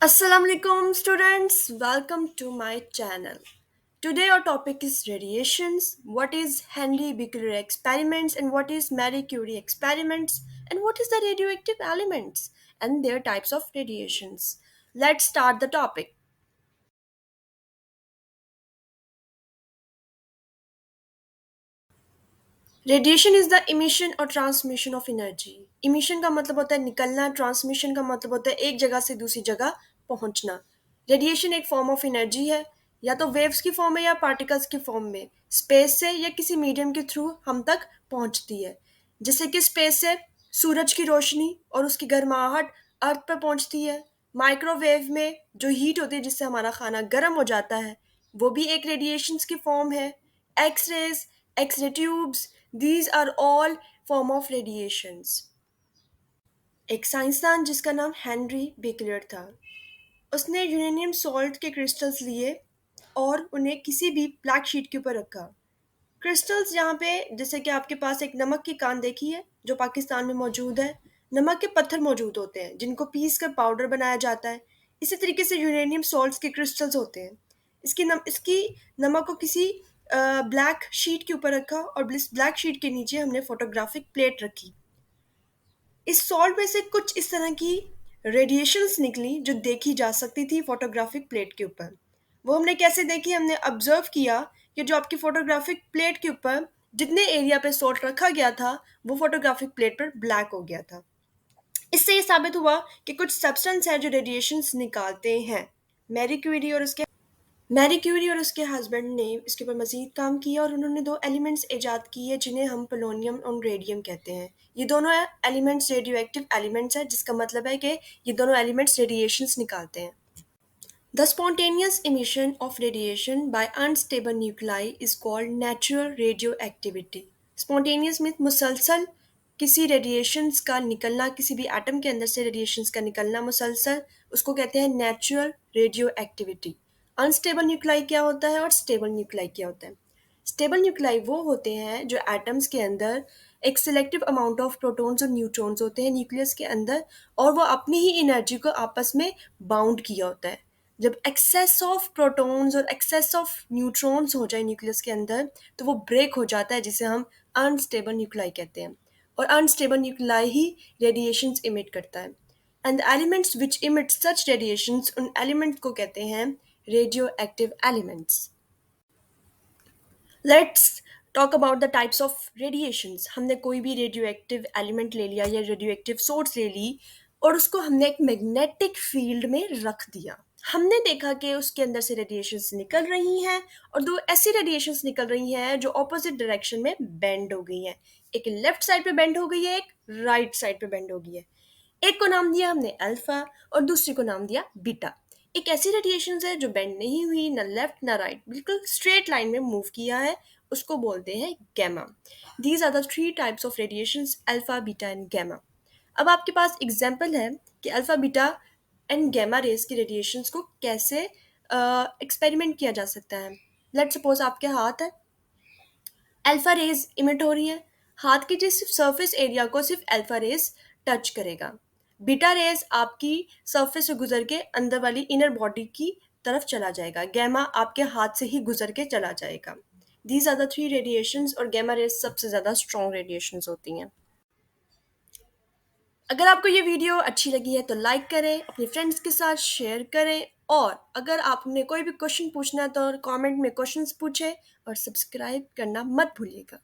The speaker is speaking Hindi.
Assalamualaikum students, welcome to my channel. Today our topic is radiations. What is Henry Becquerel experiments and what is Marie Curie experiments and what is the radioactive elements and their types of radiations. Let's start the topic. Radiation is the emission और ट्रांसमिशन ऑफ एनर्जी। इमिशन का मतलब होता है निकलना, ट्रांसमिशन का मतलब होता है एक जगह से दूसरी जगह पहुंचना। रेडिएशन एक फॉर्म ऑफ एनर्जी है, या तो वेव्स की फॉर्म में या पार्टिकल्स की फॉर्म में स्पेस से या किसी मीडियम के थ्रू हम तक पहुंचती है। जैसे कि स्पेस से सूरज की रोशनी और उसकी गर्माहट अर्थ पर पहुंचती है। माइक्रोवेव में जो हीट होती है जिससे हमारा खाना गर्म हो जाता है, वो भी एक रेडिएशंस की फॉर्म है। X-rays, X-ray tubes, these are all form of radiations. एक साइंसदान जिसका नाम हेनरी बेकलर था, उसने यूरेनियम सॉल्ट के क्रिस्टल्स लिए और उन्हें किसी भी ब्लैक शीट के ऊपर रखा। क्रिस्टल्स यहाँ पे जैसे कि आपके पास एक नमक की कान देखी है जो पाकिस्तान में मौजूद है। नमक के पत्थर मौजूद होते हैं जिनको पीस कर पाउडर बनाया जाता है। इसी तरीके से यूरेनियम सॉल्ट्स के क्रिस्टल्स होते हैं। इसकी नमक को किसी ब्लैक शीट के ऊपर रखा और इस ब्लैक शीट के नीचे हमने फोटोग्राफिक प्लेट रखी। इस सॉल्ट में से कुछ इस तरह की रेडिएशंस निकली जो देखी जा सकती थी फोटोग्राफिक प्लेट के ऊपर। वो हमने कैसे देखी? हमने ऑब्जर्व किया कि जो आपकी फोटोग्राफिक प्लेट के ऊपर जितने एरिया पे सॉल्ट रखा गया था वो फोटोग्राफिक प्लेट पर ब्लैक हो गया था। इससे ये साबित हुआ कि कुछ सब्सटेंस है जो रेडिएशंस निकालते हैं। मैरी क्यूरी और उसके मैरी क्यूरी और उसके हस्बैंड ने इसके ऊपर मजीद काम किया और उन्होंने दो एलिमेंट्स ईजाद किए जिन्हें हम पोलोनियम और रेडियम कहते हैं। ये दोनों एलिमेंट्स रेडियोएक्टिव एलिमेंट्स हैं, जिसका मतलब है कि ये दोनों एलिमेंट्स रेडिएशंस निकालते हैं। The spontaneous emission of radiation by unstable nuclei is called natural radioactivity. Spontaneous means मुसलसल किसी रेडिएशंस का निकलना, किसी भी एटम के अंदर से रेडिएशंस का निकलना मुसलसल, उसको कहते हैं natural radio activity. Unstable nuclei क्या होता है और स्टेबल न्यूक्लाई क्या होता है? स्टेबल न्यूक्लाई वो होते हैं जो एटम्स के अंदर एक सिलेक्टिव अमाउंट ऑफ प्रोटॉन्स और न्यूट्रॉन्स होते हैं न्यूक्लियस के अंदर, और वो अपनी ही एनर्जी को आपस में बाउंड किया होता है। जब एक्सेस ऑफ प्रोटॉन्स और एक्सेस ऑफ न्यूट्रॉन्स हो जाए न्यूक्लियस के अंदर तो वो ब्रेक हो जाता है, जिसे हम अनस्टेबल न्यूक्लाई कहते हैं। और अनस्टेबल न्यूक्लाई ही रेडिएशंस इमिट करता है। And elements which emit such radiations, उन एलिमेंट्स को कहते हैं radio active elements. Let's talk about the types of radiations. हमने कोई भी रेडियो एक्टिव एलिमेंट ले लिया या रेडियो एक्टिव सोर्स ले ली और उसको हमने एक मैग्नेटिक फील्ड में रख दिया। हमने देखा कि उसके अंदर से रेडिएशंस निकल रही हैं और दो ऐसी रेडिएशंस निकल रही हैं जो ऑपोजिट डायरेक्शन में बेंड हो गई हैं। एक लेफ्ट साइड पे बेंड हो गई है, एक राइट साइड पे बेंड हो गई है। एक को नाम दिया हमने अल्फा और दूसरी को नाम दिया बीटा। एक ऐसी रेडिएशन है जो बेंड नहीं हुई, ना लेफ्ट ना राइट, बिल्कुल स्ट्रेट लाइन में मूव किया है, उसको बोलते हैं gamma. These are the three types of radiations, alpha beta and gamma. अब आपके पास एग्जाम्पल है कि alpha beta and gamma rays की रेडिएशंस को कैसे एक्सपेरिमेंट किया जा सकता है। लेट सपोज आपके हाथ है, अल्फा रेज इमिट हो रही है, हाथ के जिस सरफेस एरिया को सिर्फ अल्फा रेज टच करेगा। बीटा रेज आपकी सरफेस से गुजर के अंदर वाली इनर बॉडी की तरफ चला जाएगा। गैमा आपके हाथ से ही गुजर के चला जाएगा। These are the three radiations और गैमा रेज सबसे ज़्यादा स्ट्रॉन्ग रेडिएशंस होती हैं। अगर आपको ये वीडियो अच्छी लगी है तो लाइक करें, अपने फ्रेंड्स के साथ शेयर करें, और अगर आपने कोई भी क्वेश्चन पूछना है तो कमेंट में क्वेश्चंस पूछें और सब्सक्राइब करना मत भूलिएगा।